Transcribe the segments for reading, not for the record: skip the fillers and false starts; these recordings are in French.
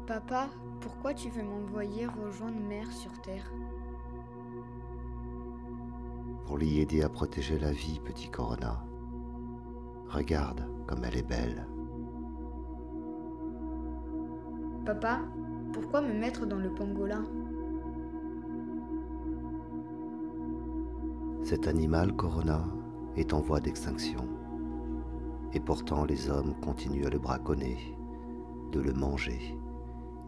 Papa, pourquoi tu veux m'envoyer rejoindre Mère sur Terre? Pour l'y aider à protéger la vie, petit Corona. Regarde comme elle est belle. Papa, pourquoi me mettre dans le pangolin? Cet animal, Corona, est en voie d'extinction. Et pourtant les hommes continuent à le braconner, de le manger,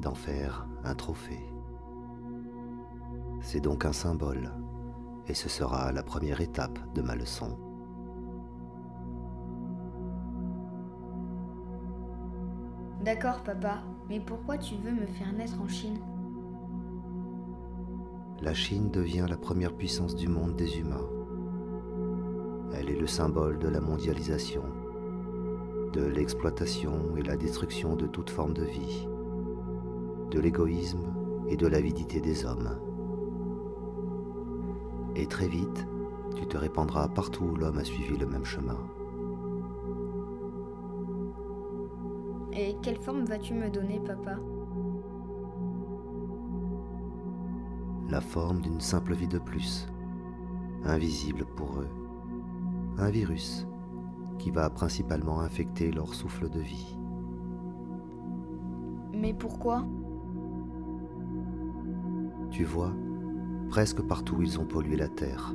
d'en faire un trophée. C'est donc un symbole, et ce sera la première étape de ma leçon. D'accord, papa, mais pourquoi tu veux me faire naître en Chine? La Chine devient la première puissance du monde des humains. Elle est le symbole de la mondialisation, de l'exploitation et la destruction de toute forme de vie, de l'égoïsme et de l'avidité des hommes. Et très vite, tu te répandras partout où l'homme a suivi le même chemin. Et quelle forme vas-tu me donner, papa? La forme d'une simple vie de plus, invisible pour eux. Un virus qui va principalement infecter leur souffle de vie. Mais pourquoi? Tu vois, presque partout ils ont pollué la terre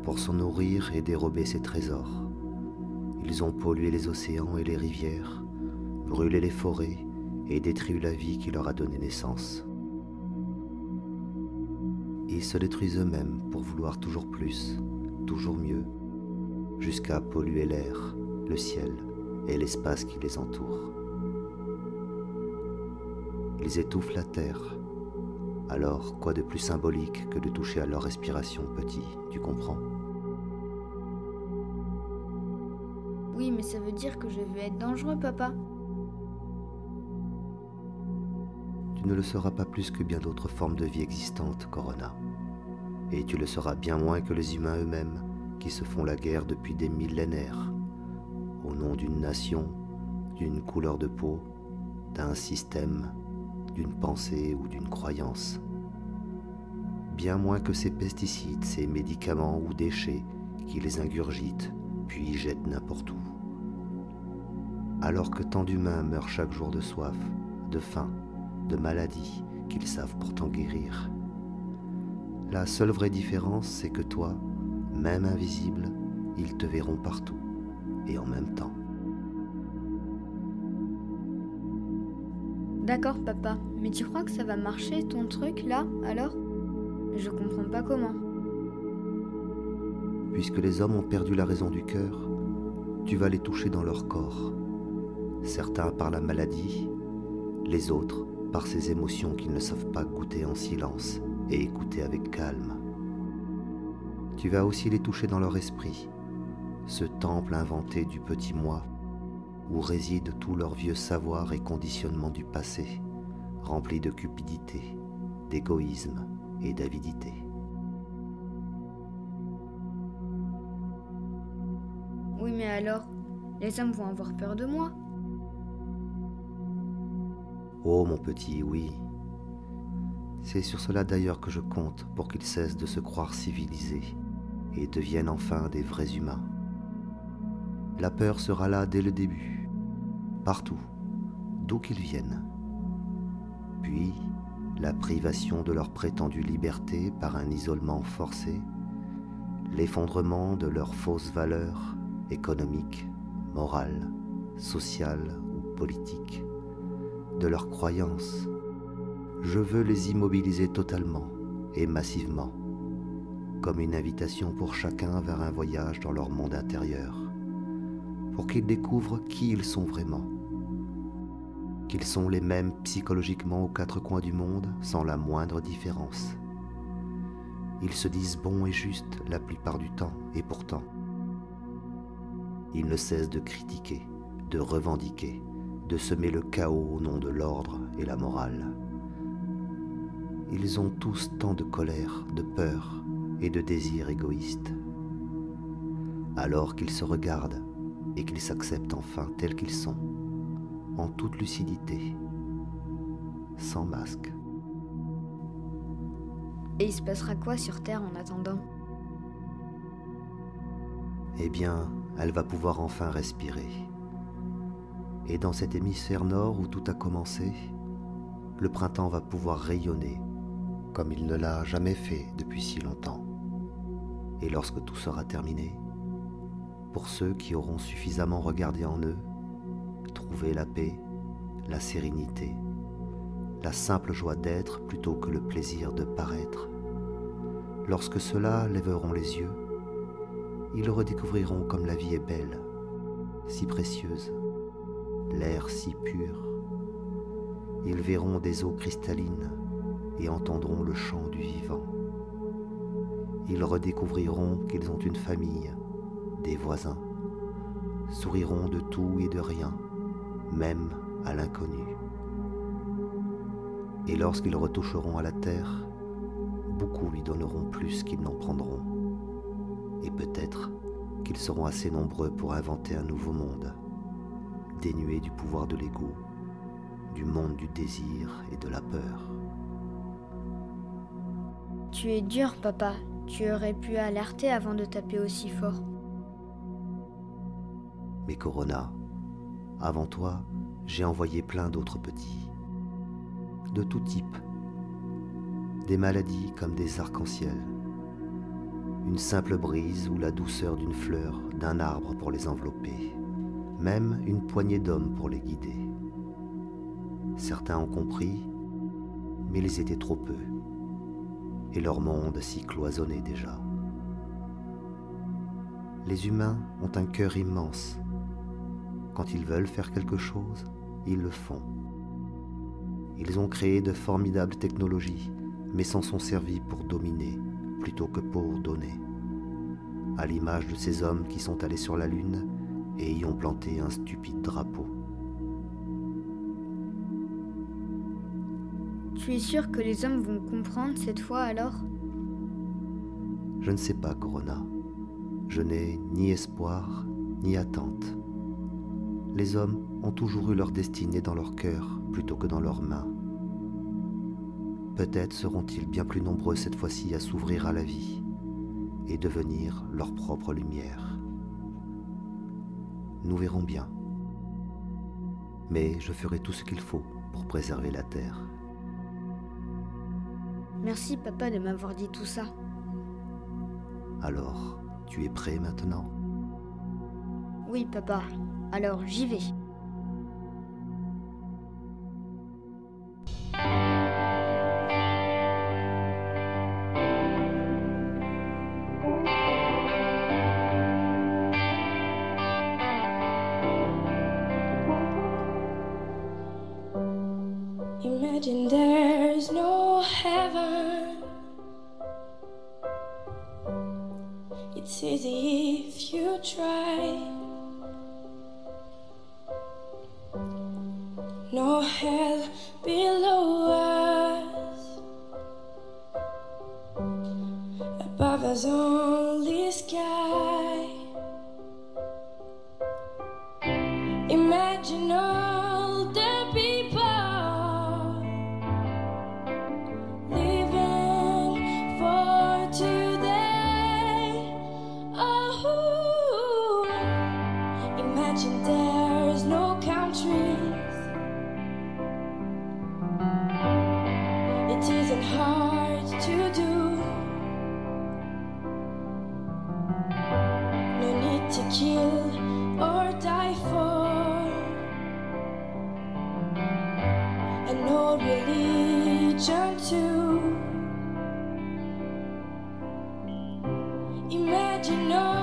pour s'en nourrir et dérober ses trésors. Ils ont pollué les océans et les rivières, brûlé les forêts et détruit la vie qui leur a donné naissance. Ils se détruisent eux-mêmes pour vouloir toujours plus, toujours mieux, jusqu'à polluer l'air, le ciel et l'espace qui les entoure. Ils étouffent la terre. Alors, quoi de plus symbolique que de toucher à leur respiration, petit, tu comprends? Oui, mais ça veut dire que je vais être dangereux, papa. Tu ne le seras pas plus que bien d'autres formes de vie existantes, Corona. Et tu le seras bien moins que les humains eux-mêmes, qui se font la guerre depuis des millénaires, au nom d'une nation, d'une couleur de peau, d'un système, d'une pensée ou d'une croyance. Bien moins que ces pesticides, ces médicaments ou déchets qui les ingurgitent, puis jettent n'importe où. Alors que tant d'humains meurent chaque jour de soif, de faim, de maladies qu'ils savent pourtant guérir. La seule vraie différence, c'est que toi, même invisible, ils te verront partout, et en même temps. D'accord, papa, mais tu crois que ça va marcher ton truc là, alors? Je comprends pas comment. Puisque les hommes ont perdu la raison du cœur, tu vas les toucher dans leur corps. Certains par la maladie, les autres par ces émotions qu'ils ne savent pas goûter en silence et écouter avec calme. Tu vas aussi les toucher dans leur esprit, ce temple inventé du petit moi, où réside tout leur vieux savoir et conditionnement du passé, rempli de cupidité, d'égoïsme et d'avidité. Oui, mais alors, les hommes vont avoir peur de moi. Oh mon petit, oui. C'est sur cela d'ailleurs que je compte pour qu'ils cessent de se croire civilisés et deviennent enfin des vrais humains. La peur sera là dès le début, partout, d'où qu'ils viennent. Puis, la privation de leur prétendue liberté par un isolement forcé, l'effondrement de leurs fausses valeurs économiques, morales, sociales ou politiques, de leurs croyances. Je veux les immobiliser totalement et massivement, comme une invitation pour chacun vers un voyage dans leur monde intérieur, pour qu'ils découvrent qui ils sont vraiment, qu'ils sont les mêmes psychologiquement aux quatre coins du monde sans la moindre différence. Ils se disent bons et justes la plupart du temps, et pourtant, ils ne cessent de critiquer, de revendiquer, de semer le chaos au nom de l'ordre et la morale. Ils ont tous tant de colère, de peur et de désirs égoïstes. Alors qu'ils se regardent et qu'ils s'acceptent enfin tels qu'ils sont, en toute lucidité, sans masque. Et il se passera quoi sur Terre en attendant? Eh bien, elle va pouvoir enfin respirer. Et dans cet hémisphère nord où tout a commencé, le printemps va pouvoir rayonner comme il ne l'a jamais fait depuis si longtemps. Et lorsque tout sera terminé, pour ceux qui auront suffisamment regardé en eux, trouver la paix, la sérénité, la simple joie d'être plutôt que le plaisir de paraître, lorsque ceux-là lèveront les yeux, ils redécouvriront comme la vie est belle, si précieuse, l'air si pur. Ils verront des eaux cristallines et entendront le chant du vivant. Ils redécouvriront qu'ils ont une famille, des voisins, souriront de tout et de rien, même à l'inconnu. Et lorsqu'ils retoucheront à la terre, beaucoup lui donneront plus qu'ils n'en prendront. Et peut-être qu'ils seront assez nombreux pour inventer un nouveau monde, dénué du pouvoir de l'ego, du monde du désir et de la peur. Tu es dur, papa. Tu aurais pu alerter avant de taper aussi fort. Mais Corona, avant toi, j'ai envoyé plein d'autres petits, de tout type, des maladies comme des arcs-en-ciel, une simple brise ou la douceur d'une fleur, d'un arbre pour les envelopper, même une poignée d'hommes pour les guider. Certains ont compris, mais ils étaient trop peu, et leur monde s'y cloisonnait déjà. Les humains ont un cœur immense. Quand ils veulent faire quelque chose, ils le font. Ils ont créé de formidables technologies, mais s'en sont servis pour dominer plutôt que pour donner. À l'image de ces hommes qui sont allés sur la Lune et y ont planté un stupide drapeau. Tu es sûr que les hommes vont comprendre cette fois alors? Je ne sais pas, Corona. Je n'ai ni espoir, ni attente. Les hommes ont toujours eu leur destinée dans leur cœur plutôt que dans leurs mains. Peut-être seront-ils bien plus nombreux cette fois-ci à s'ouvrir à la vie et devenir leur propre lumière. Nous verrons bien. Mais je ferai tout ce qu'il faut pour préserver la Terre. Merci, papa, de m'avoir dit tout ça. Alors, tu es prêt maintenant? Oui, papa. Alors, j'y vais. Imagine there's no heaven. It's easy if you try. No hell below us. Above us only sky. Imagine all the people living for today. Oh, imagine there's no countries. It isn't hard to do. No need to kill or die for an old religion too. Imagine all